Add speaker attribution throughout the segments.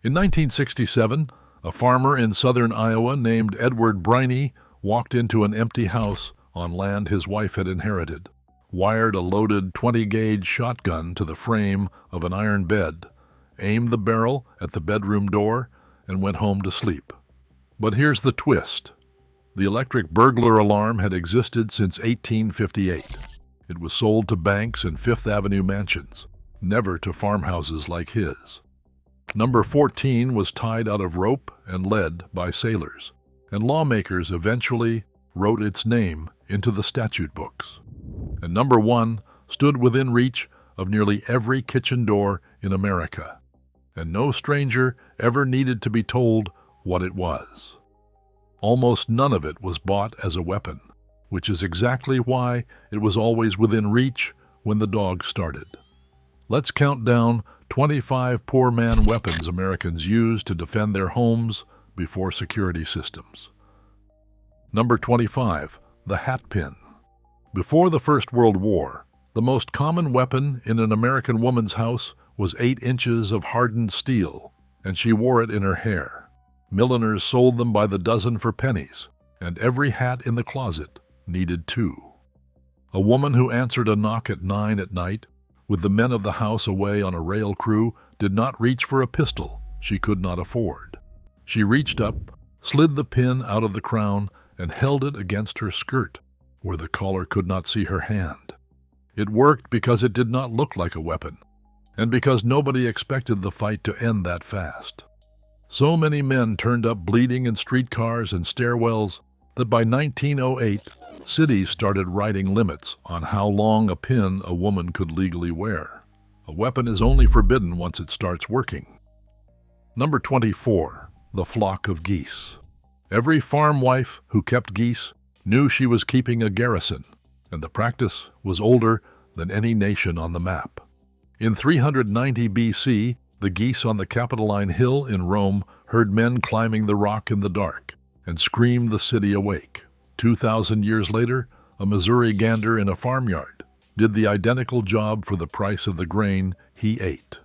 Speaker 1: In 1967, a farmer in southern Iowa named Edward Briney walked into an empty house on land his wife had inherited, wired a loaded 20-gauge shotgun to the frame of an iron bed, aimed the barrel at the bedroom door, and went home to sleep. But here's the twist. The electric burglar alarm had existed since 1858. It was sold to banks and Fifth Avenue mansions, never to farmhouses like his. Number 14 was tied out of rope and lead by sailors, and lawmakers eventually wrote its name into the statute books. And number 1 stood within reach of nearly every kitchen door in America, and no stranger ever needed to be told what it was. Almost none of it was bought as a weapon, which is exactly why it was always within reach when the dog started. Let's count down 25 poor man weapons Americans used to defend their homes before security systems. Number 25, the hatpin. Before the First World War, the most common weapon in an American woman's house was 8 inches of hardened steel, and she wore it in her hair. Milliners sold them by the dozen for pennies, and every hat in the closet needed 2. A woman who answered a knock at 9 at night, with the men of the house away on a rail crew, did not reach for a pistol she could not afford. She reached up, slid the pin out of the crown, and held it against her skirt, where the caller could not see her hand. It worked because it did not look like a weapon, and because nobody expected the fight to end that fast. So many men turned up bleeding in streetcars and stairwells that by 1908, cities started writing limits on how long a pin a woman could legally wear. A weapon is only forbidden once it starts working. Number 24, the flock of geese. Every farm wife who kept geese knew she was keeping a garrison, and the practice was older than any nation on the map. In 390 BC, the geese on the Capitoline Hill in Rome heard men climbing the rock in the dark and screamed the city awake. 2,000 years later, a Missouri gander in a farmyard did the identical job for the price of the grain he ate.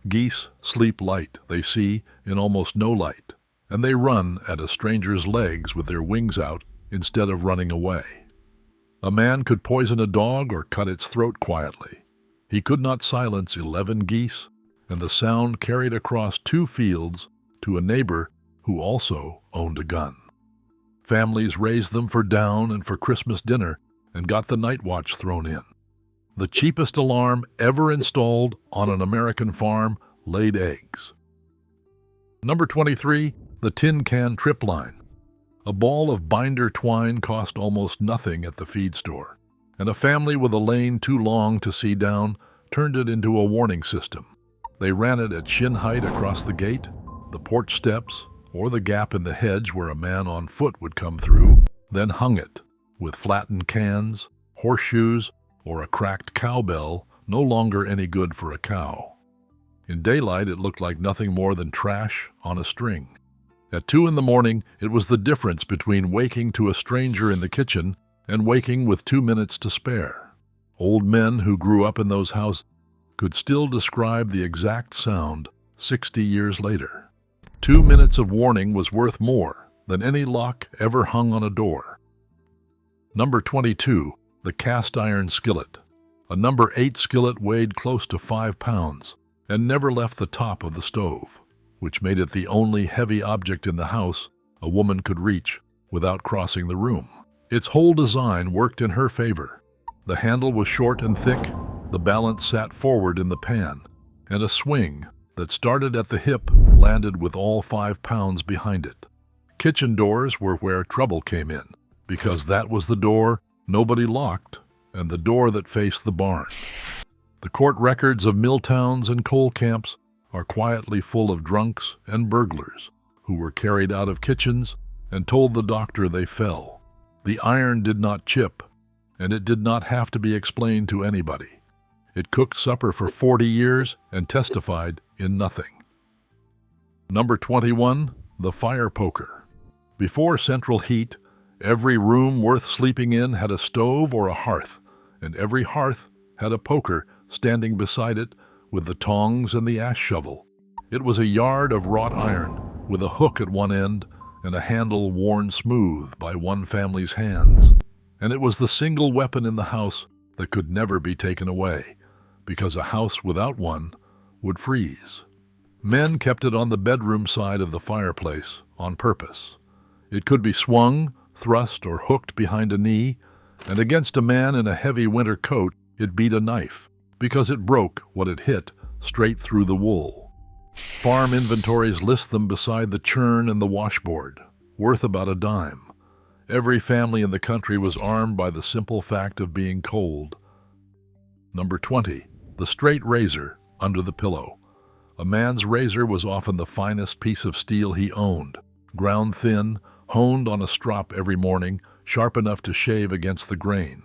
Speaker 1: Geese sleep light, they see, in almost no light, and they run at a stranger's legs with their wings out instead of running away. A man could poison a dog or cut its throat quietly. He could not silence 11 geese, and the sound carried across 2 fields to a neighbor who also owned a gun. Families raised them for down and for Christmas dinner and got the night watch thrown in. The cheapest alarm ever installed on an American farm laid eggs. Number 23, the tin can trip line. A ball of binder twine cost almost nothing at the feed store, and a family with a lane too long to see down turned it into a warning system. They ran it at shin height across the gate, the porch steps, or the gap in the hedge where a man on foot would come through, then hung it with flattened cans, horseshoes, or a cracked cowbell no longer any good for a cow. In daylight, it looked like nothing more than trash on a string. At 2 in the morning, it was the difference between waking to a stranger in the kitchen and waking with 2 minutes to spare. Old men who grew up in those houses could still describe the exact sound 60 years later. 2 minutes of warning was worth more than any lock ever hung on a door. Number 22, the cast iron skillet. A number 8 skillet weighed close to 5 pounds and never left the top of the stove, which made it the only heavy object in the house a woman could reach without crossing the room. Its whole design worked in her favor. The handle was short and thick, the balance sat forward in the pan, and a swing that started at the hip landed with all 5 pounds behind it. Kitchen doors were where trouble came in, because that was the door nobody locked and the door that faced the barn. The court records of mill towns and coal camps are quietly full of drunks and burglars who were carried out of kitchens and told the doctor they fell. The iron did not chip, and it did not have to be explained to anybody. It cooked supper for 40 years and testified in nothing. Number 21, the fire poker. Before central heat, every room worth sleeping in had a stove or a hearth, and every hearth had a poker standing beside it with the tongs and the ash shovel. It was a yard of wrought iron, with a hook at one end and a handle worn smooth by one family's hands. And it was the single weapon in the house that could never be taken away, because a house without one would freeze. Men kept it on the bedroom side of the fireplace on purpose. It could be swung, thrust, or hooked behind a knee, and against a man in a heavy winter coat it beat a knife, because it broke what it hit straight through the wool. Farm inventories list them beside the churn and the washboard, worth about a dime. Every family in the country was armed by the simple fact of being cold. Number 20. The straight razor under the pillow. A man's razor was often the finest piece of steel he owned, ground thin, honed on a strop every morning, sharp enough to shave against the grain.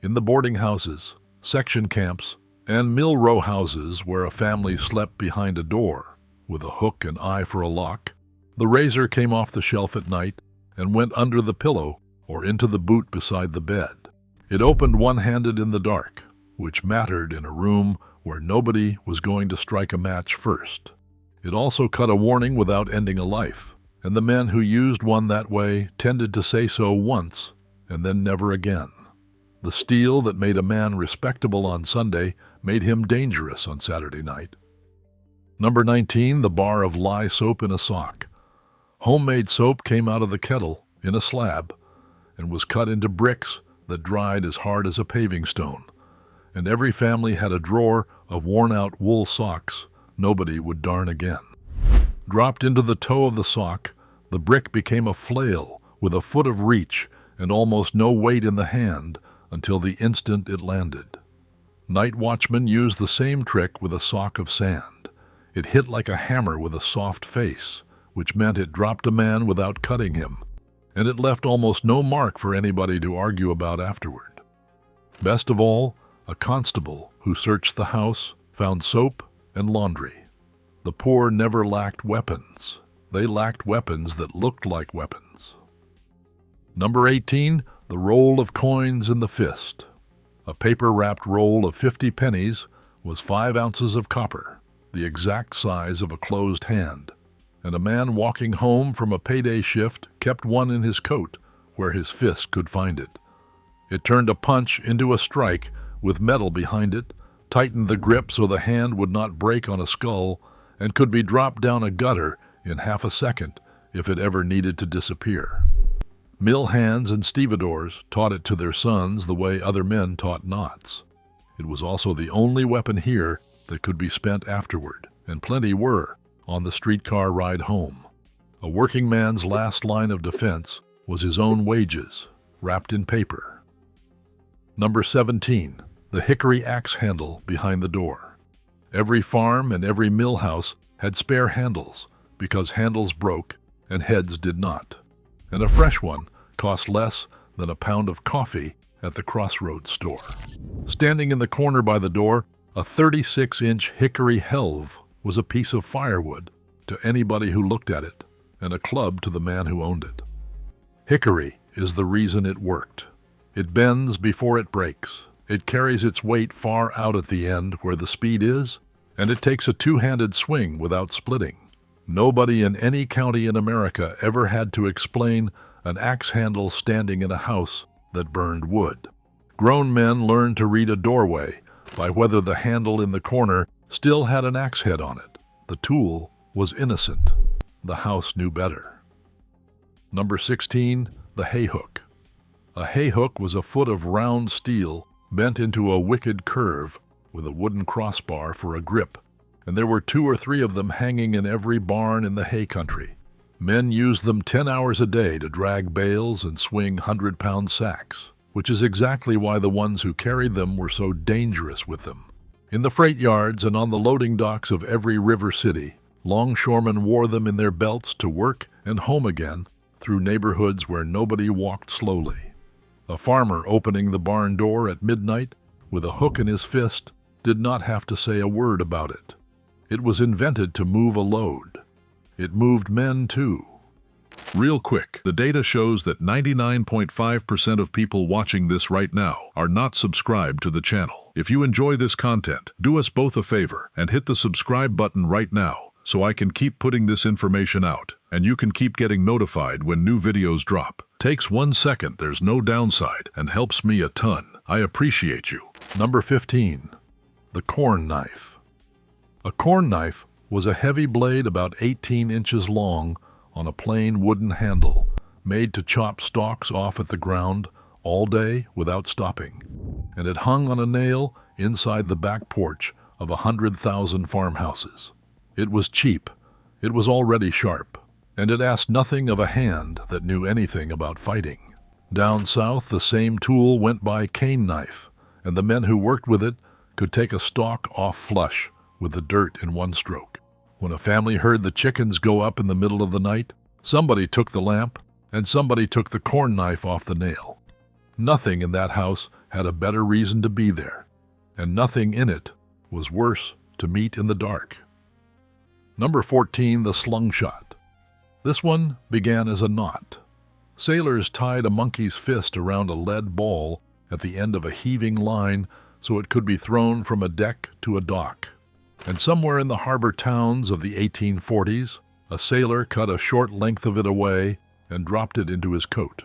Speaker 1: In the boarding houses, section camps, and mill row houses where a family slept behind a door, with a hook and eye for a lock, the razor came off the shelf at night and went under the pillow or into the boot beside the bed. It opened one-handed in the dark, which mattered in a room where nobody was going to strike a match first. It also cut a warning without ending a life, and the men who used one that way tended to say so once and then never again. The steel that made a man respectable on Sunday made him dangerous on Saturday night. Number 19, the bar of lye soap in a sock. Homemade soap came out of the kettle in a slab and was cut into bricks that dried as hard as a paving stone, and every family had a drawer of worn-out wool socks nobody would darn again. Dropped into the toe of the sock, the brick became a flail with a foot of reach and almost no weight in the hand until the instant it landed. Night watchmen used the same trick with a sock of sand. It hit like a hammer with a soft face, which meant it dropped a man without cutting him, and it left almost no mark for anybody to argue about afterward. Best of all, a constable who searched the house found soap and laundry. The poor never lacked weapons. They lacked weapons that looked like weapons. Number 18, the roll of coins in the fist. A paper-wrapped roll of 50 pennies was 5 ounces of copper, the exact size of a closed hand, and a man walking home from a payday shift kept one in his coat where his fist could find it. It turned a punch into a strike with metal behind it, tightened the grip so the hand would not break on a skull, and could be dropped down a gutter in half a second if it ever needed to disappear. Mill hands and stevedores taught it to their sons the way other men taught knots. It was also the only weapon here that could be spent afterward, and plenty were, on the streetcar ride home. A working man's last line of defense was his own wages, wrapped in paper. Number 17, the hickory axe handle behind the door. Every farm and every mill house had spare handles, because handles broke and heads did not, and a fresh one cost less than a pound of coffee at the crossroads store. Standing in the corner by the door, a 36-inch hickory helve was a piece of firewood to anybody who looked at it, and a club to the man who owned it. Hickory is the reason it worked. It bends before it breaks. It carries its weight far out at the end where the speed is, and it takes a two-handed swing without splitting. Nobody in any county in America ever had to explain an axe handle standing in a house that burned wood. Grown men learned to read a doorway by whether the handle in the corner still had an axe head on it. The tool was innocent. The house knew better. Number 16, the hay hook. A hay hook was a foot of round steel bent into a wicked curve with a wooden crossbar for a grip, and there were 2 or 3 of them hanging in every barn in the hay country. Men used them 10 hours a day to drag bales and swing 100-pound sacks, which is exactly why the ones who carried them were so dangerous with them. In the freight yards and on the loading docks of every river city, longshoremen wore them in their belts to work and home again through neighborhoods where nobody walked slowly. A farmer opening the barn door at midnight with a hook in his fist did not have to say a word about it. It was invented to move a load. It moved men too.
Speaker 2: Real quick, the data shows that 99.5% of people watching this right now are not subscribed to the channel. If you enjoy this content, do us both a favor and hit the subscribe button right now so I can keep putting this information out, and you can keep getting notified when new videos drop. Takes 1 second, there's no downside, and helps me a ton. I appreciate you.
Speaker 1: Number 15. The corn knife. A corn knife was a heavy blade about 18 inches long on a plain wooden handle, made to chop stalks off at the ground all day without stopping, and it hung on a nail inside the back porch of 100,000 farmhouses. It was cheap, it was already sharp, and it asked nothing of a hand that knew anything about fighting. Down south, the same tool went by cane knife, and the men who worked with it could take a stalk off flush with the dirt in one stroke. When a family heard the chickens go up in the middle of the night, somebody took the lamp and somebody took the corn knife off the nail. Nothing in that house had a better reason to be there, and nothing in it was worse to meet in the dark. Number 14, the slungshot. This one began as a knot. Sailors tied a monkey's fist around a lead ball at the end of a heaving line so it could be thrown from a deck to a dock. And somewhere in the harbor towns of the 1840s, a sailor cut a short length of it away and dropped it into his coat.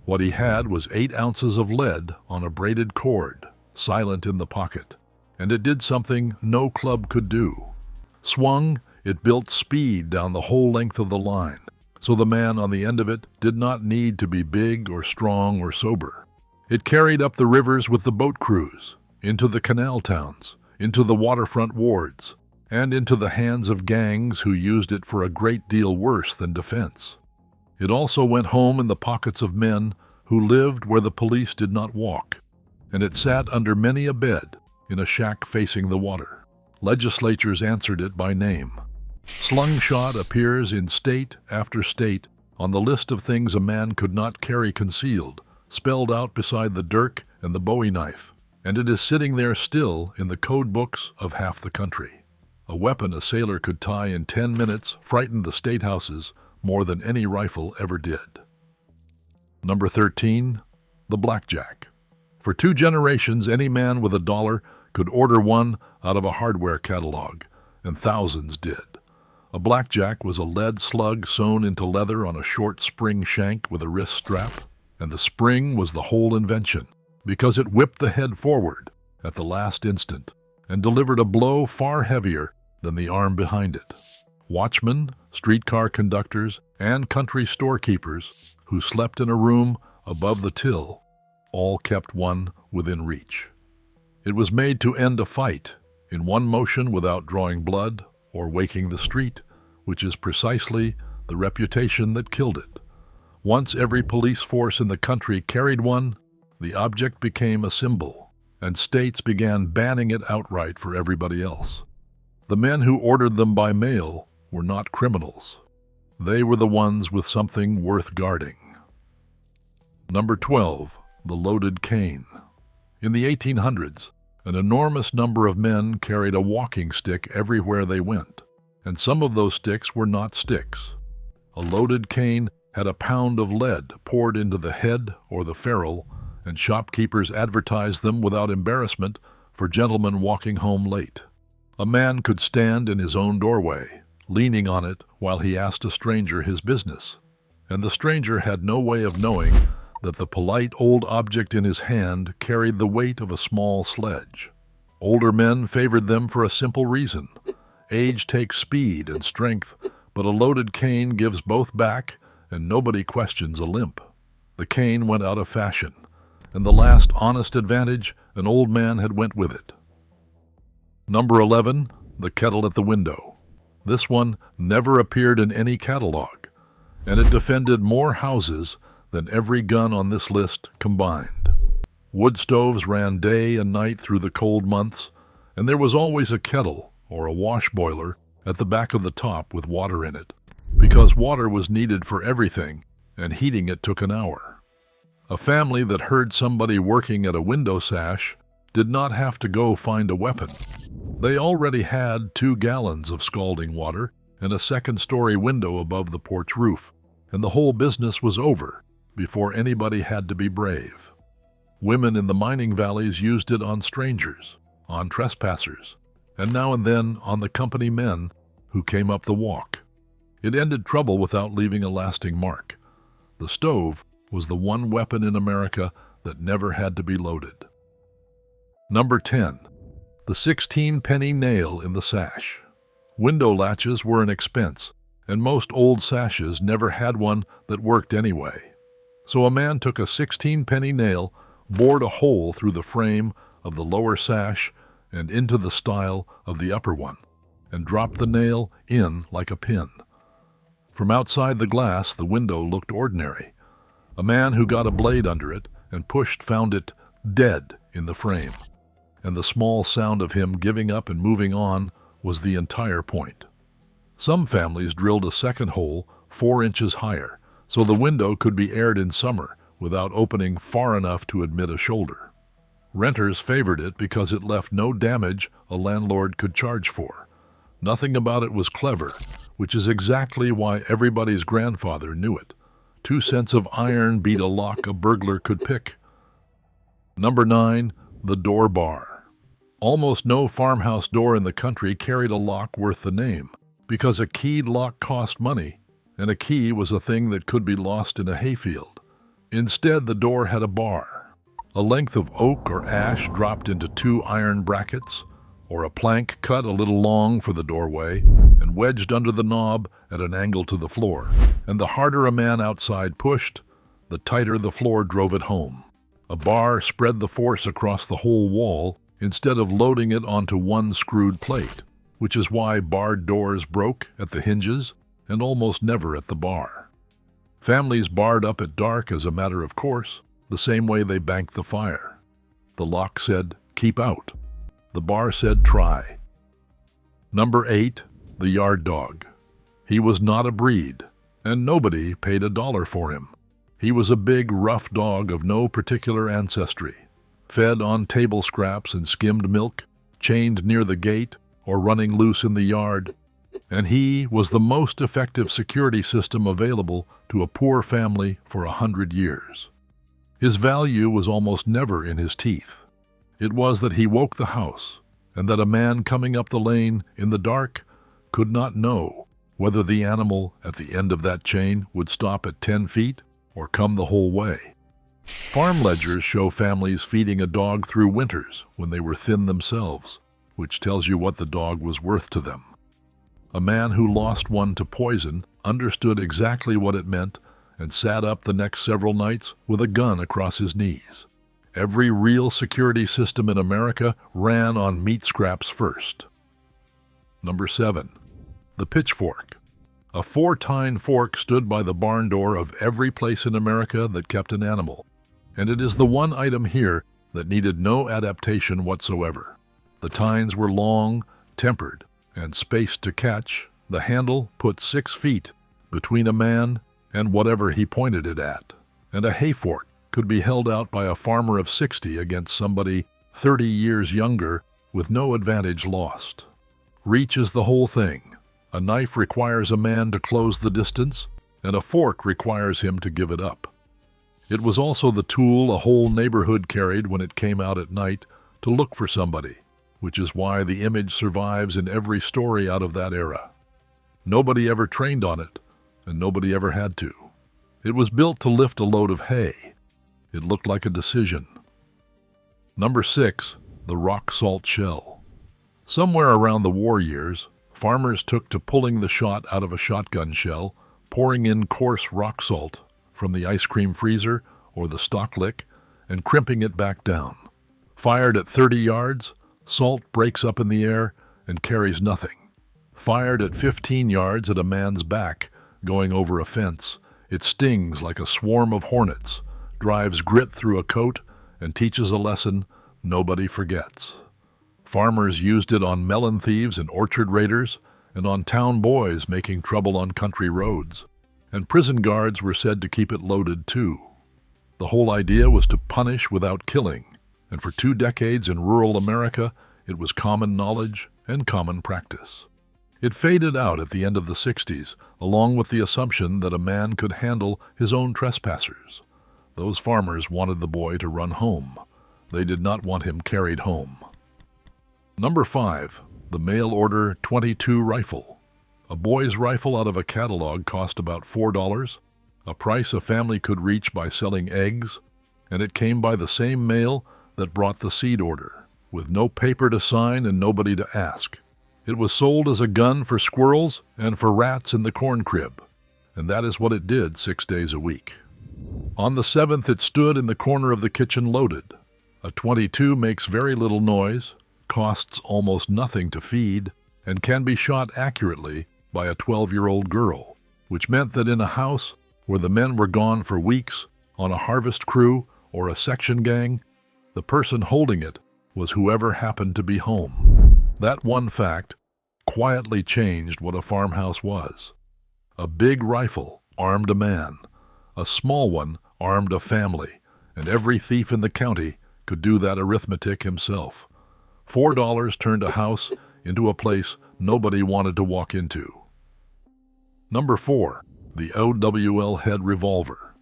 Speaker 1: What he had was 8 ounces of lead on a braided cord, silent in the pocket, and it did something no club could do. Swung, it built speed down the whole length of the line, so the man on the end of it did not need to be big or strong or sober. It carried up the rivers with the boat crews, into the canal towns, into the waterfront wards, and into the hands of gangs who used it for a great deal worse than defense. It also went home in the pockets of men who lived where the police did not walk, and it sat under many a bed in a shack facing the water. Legislatures answered it by name. Slungshot appears in state after state on the list of things a man could not carry concealed, spelled out beside the dirk and the bowie knife, and it is sitting there still in the code books of half the country. A weapon a sailor could tie in 10 minutes frightened the state houses more than any rifle ever did. Number 13, the blackjack. For 2 generations, any man with $1 could order one out of a hardware catalog, and thousands did. A blackjack was a lead slug sewn into leather on a short spring shank with a wrist strap, and the spring was the whole invention, because it whipped the head forward at the last instant and delivered a blow far heavier than the arm behind it. Watchmen, streetcar conductors, and country storekeepers who slept in a room above the till all kept one within reach. It was made to end a fight in one motion without drawing blood or waking the street, which is precisely the reputation that killed it. Once every police force in the country carried one, the object became a symbol, and states began banning it outright for everybody else. The men who ordered them by mail were not criminals. They were the ones with something worth guarding. Number 12, the loaded cane. In the 1800s, an enormous number of men carried a walking stick everywhere they went, and some of those sticks were not sticks. A loaded cane had a pound of lead poured into the head or the ferrule, and shopkeepers advertised them without embarrassment for gentlemen walking home late. A man could stand in his own doorway, leaning on it while he asked a stranger his business, and the stranger had no way of knowing that the polite old object in his hand carried the weight of a small sledge. Older men favored them for a simple reason. Age takes speed and strength, but a loaded cane gives both back, and nobody questions a limp. The cane went out of fashion, and the last honest advantage an old man had went with it. Number 11, the kettle at the window. This one never appeared in any catalog, and it defended more houses than every gun on this list combined. Wood stoves ran day and night through the cold months, and there was always a kettle or a wash boiler at the back of the top with water in it, because water was needed for everything, and heating it took an hour. A family that heard somebody working at a window sash did not have to go find a weapon. They already had 2 gallons of scalding water and a second-story window above the porch roof, and the whole business was over before anybody had to be brave. Women in the mining valleys used it on strangers, on trespassers, and now and then on the company men who came up the walk. It ended trouble without leaving a lasting mark. The stove was the one weapon in America that never had to be loaded. Number 10. The 16-penny nail in the sash. Window latches were an expense, and most old sashes never had one that worked anyway. So a man took a 16-penny nail, bored a hole through the frame of the lower sash and into the stile of the upper one, and dropped the nail in like a pin. From outside the glass, the window looked ordinary. A man who got a blade under it and pushed found it dead in the frame, and the small sound of him giving up and moving on was the entire point. Some families drilled a second hole 4 inches higher, so the window could be aired in summer without opening far enough to admit a shoulder. Renters favored it because it left no damage a landlord could charge for. Nothing about it was clever, which is exactly why everybody's grandfather knew it. 2 cents of iron beat a lock a burglar could pick. Number 9. The door bar. Almost no farmhouse door in the country carried a lock worth the name, because a keyed lock cost money, and a key was a thing that could be lost in a hayfield. Instead, the door had a bar. A length of oak or ash dropped into 2 iron brackets, or a plank cut a little long for the doorway and wedged under the knob at an angle to the floor. And the harder a man outside pushed, the tighter the floor drove it home. A bar spread the force across the whole wall instead of loading it onto one screwed plate, which is why barred doors broke at the hinges and almost never at the bar. Families barred up at dark as a matter of course, the same way they banked the fire. The lock said, "Keep out." The bar said, "Try." Number 8. The yard dog. He was not a breed, and nobody paid $1 for him. He was a big, rough dog of no particular ancestry, fed on table scraps and skimmed milk, chained near the gate or running loose in the yard, and he was the most effective security system available to a poor family for 100 years. His value was almost never in his teeth. It was that he woke the house, and that a man coming up the lane in the dark could not know whether the animal at the end of that chain would stop at 10 feet or come the whole way. Farm ledgers show families feeding a dog through winters when they were thin themselves, which tells you what the dog was worth to them. A man who lost one to poison understood exactly what it meant and sat up the next several nights with a gun across his knees. Every real security system in America ran on meat scraps first. Number 7. The pitchfork. A 4-tine fork stood by the barn door of every place in America that kept an animal, and it is the one item here that needed no adaptation whatsoever. The tines were long, tempered, and spaced to catch. The handle put 6 feet between a man and whatever he pointed it at, and a hay fork could be held out by a farmer of 60 against somebody 30 years younger with no advantage lost. Reach is the whole thing. A knife requires a man to close the distance, and a fork requires him to give it up. It was also the tool a whole neighborhood carried when it came out at night to look for somebody, which is why the image survives in every story out of that era. Nobody ever trained on it, and nobody ever had to. It was built to lift a load of hay. It looked like a decision. Number 6. The rock salt shell. Somewhere around the war years, farmers took to pulling the shot out of a shotgun shell, pouring in coarse rock salt from the ice cream freezer or the stock lick, and crimping it back down. Fired at 30 yards, salt breaks up in the air and carries nothing. Fired at 15 yards at a man's back, going over a fence, it stings like a swarm of hornets, drives grit through a coat, and teaches a lesson nobody forgets. Farmers used it on melon thieves and orchard raiders, and on town boys making trouble on country roads. And prison guards were said to keep it loaded too. The whole idea was to punish without killing, and for 2 decades in rural America, it was common knowledge and common practice. It faded out at the end of the 60s, along with the assumption that a man could handle his own trespassers. Those farmers wanted the boy to run home. They did not want him carried home. Number 5. The mail-order .22 rifle. A boy's rifle out of a catalog cost about $4, a price a family could reach by selling eggs, and it came by the same mail that brought the seed order, with no paper to sign and nobody to ask. It was sold as a gun for squirrels and for rats in the corn crib, and that is what it did 6 days a week. On the 7th, it stood in the corner of the kitchen loaded. A .22 makes very little noise, costs almost nothing to feed, and can be shot accurately by a 12-year-old girl, which meant that in a house where the men were gone for weeks, on a harvest crew or a section gang, the person holding it was whoever happened to be home. That one fact quietly changed what a farmhouse was. A big rifle armed a man, a small one armed a family, and every thief in the county could do that arithmetic himself. $4 turned a house into a place nobody wanted to walk into. Number 4. The OWL head revolver.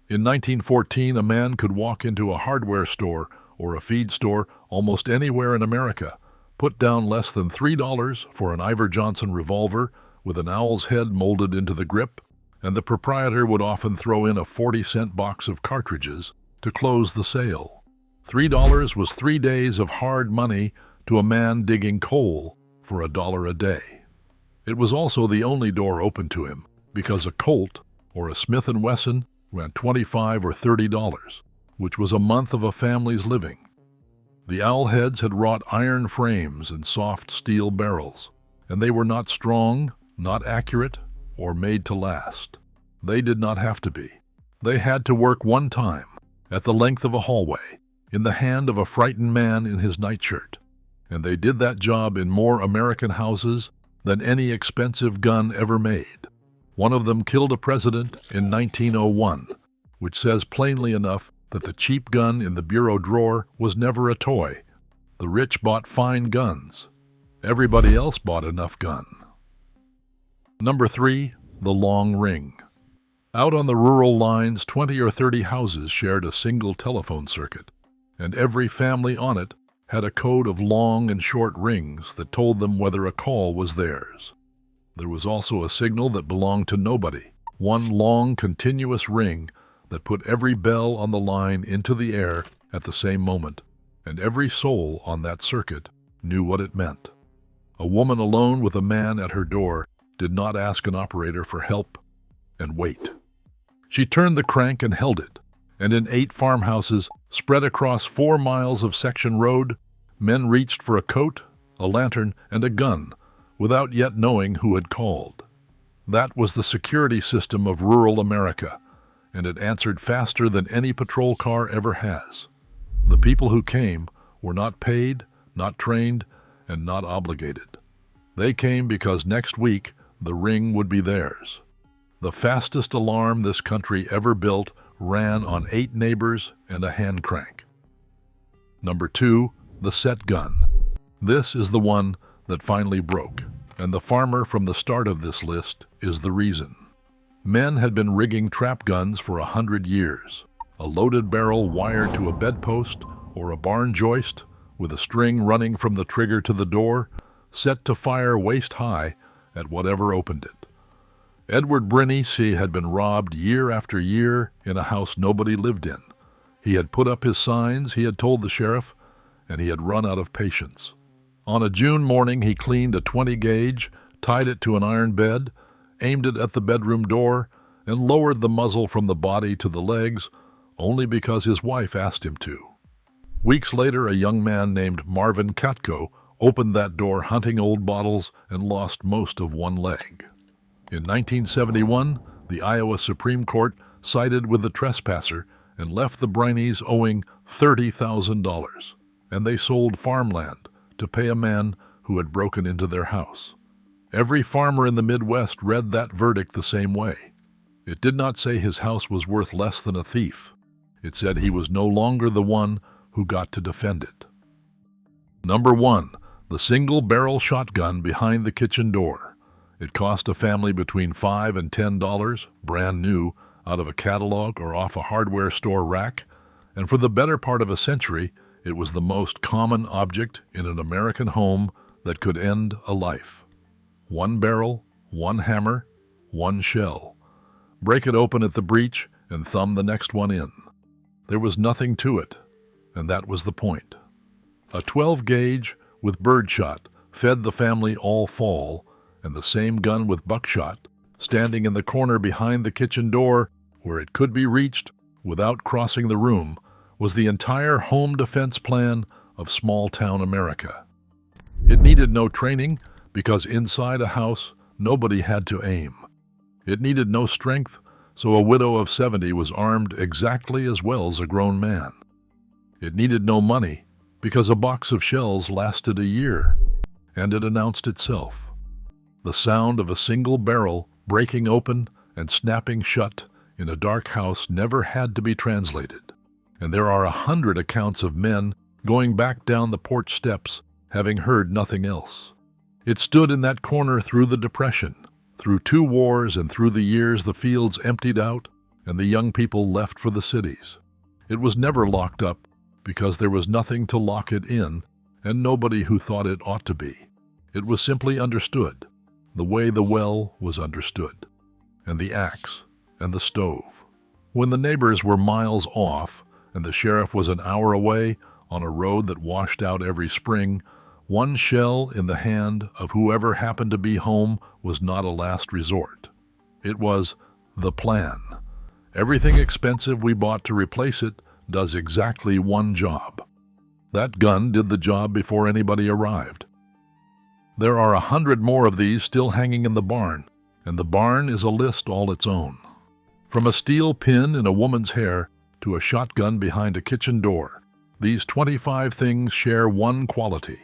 Speaker 1: In 1914, a man could walk into a hardware store or a feed store almost anywhere in America, put down less than $3 for an Iver Johnson revolver with an owl's head molded into the grip, and the proprietor would often throw in a 40-cent box of cartridges to close the sale. $3 was 3 days of hard money to a man digging coal for $1 a day. It was also the only door open to him, because a Colt or a Smith & Wesson ran $25 or $30, which was a month of a family's living. The owl heads had wrought iron frames and soft steel barrels, and they were not strong, not accurate, or made to last. They did not have to be. They had to work one time, at the length of a hallway, in the hand of a frightened man in his nightshirt, and they did that job in more American houses than any expensive gun ever made. One of them killed a president in 1901, which says plainly enough that the cheap gun in the bureau drawer was never a toy. The rich bought fine guns. Everybody else bought enough gun. Number 3. The long ring. Out on the rural lines, 20 or 30 houses shared a single telephone circuit, and every family on it had a code of long and short rings that told them whether a call was theirs. There was also a signal that belonged to nobody, one long continuous ring that put every bell on the line into the air at the same moment, and every soul on that circuit knew what it meant. A woman alone with a man at her door did not ask an operator for help and wait. She turned the crank and held it, and in 8 farmhouses spread across 4 miles of section road, men reached for a coat, a lantern, and a gun without yet knowing who had called. That was the security system of rural America, and it answered faster than any patrol car ever has. The people who came were not paid, not trained, and not obligated. They came because next week the ring would be theirs. The fastest alarm this country ever built ran on 8 neighbors and a hand crank. Number 2, the set gun. This is the one that finally broke, and the farmer from the start of this list is the reason. Men had been rigging trap guns for 100 years, a loaded barrel wired to a bedpost or a barn joist with a string running from the trigger to the door, set to fire waist-high at whatever opened it. Edward Brinney had been robbed year after year in a house nobody lived in. He had put up his signs, he had told the sheriff, and he had run out of patience. On a June morning, he cleaned a 20 gauge, tied it to an iron bed, aimed it at the bedroom door, and lowered the muzzle from the body to the legs only because his wife asked him to. Weeks later, a young man named Marvin Katko opened that door hunting old bottles and lost most of one leg. In 1971, the Iowa Supreme Court sided with the trespasser and left the Brineys owing $30,000, and they sold farmland to pay a man who had broken into their house. Every farmer in the Midwest read that verdict the same way. It did not say his house was worth less than a thief. It said he was no longer the one who got to defend it. Number 1, the single-barrel shotgun behind the kitchen door. It cost a family between $5 and $10, brand new, out of a catalog or off a hardware store rack, and for the better part of a century, it was the most common object in an American home that could end a life. 1 barrel, one hammer, one shell. Break it open at the breech and thumb the next one in. There was nothing to it, and that was the point. A 12-gauge with birdshot fed the family all fall, and the same gun with buckshot, standing in the corner behind the kitchen door where it could be reached without crossing the room, was the entire home defense plan of small-town America. It needed no training because inside a house nobody had to aim. It needed no strength, so a widow of 70 was armed exactly as well as a grown man. It needed no money because a box of shells lasted a year, and it announced itself. The sound of a single barrel breaking open and snapping shut in a dark house never had to be translated, and there are 100 accounts of men going back down the porch steps having heard nothing else. It stood in that corner through the Depression, through 2 wars, and through the years the fields emptied out and the young people left for the cities. It was never locked up because there was nothing to lock it in and nobody who thought it ought to be. It was simply understood, the way the well was understood, and the axe, and the stove. When the neighbors were miles off and the sheriff was an hour away on a road that washed out every spring, one shell in the hand of whoever happened to be home was not a last resort. It was the plan. Everything expensive we bought to replace it does exactly one job. That gun did the job before anybody arrived. There are 100 more of these still hanging in the barn, and the barn is a list all its own. From a steel pin in a woman's hair to a shotgun behind a kitchen door, these 25 things share one quality.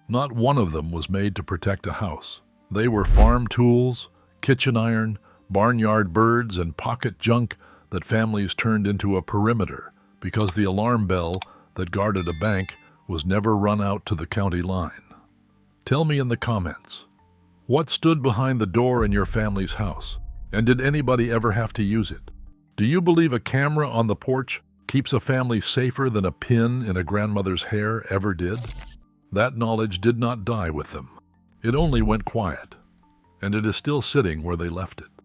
Speaker 1: Not one of them was made to protect a house. They were farm tools, kitchen iron, barnyard birds, and pocket junk that families turned into a perimeter because the alarm bell that guarded a bank was never run out to the county line. Tell me in the comments, what stood behind the door in your family's house, and did anybody ever have to use it? Do you believe a camera on the porch keeps a family safer than a pin in a grandmother's hair ever did? That knowledge did not die with them. It only went quiet, and it is still sitting where they left it.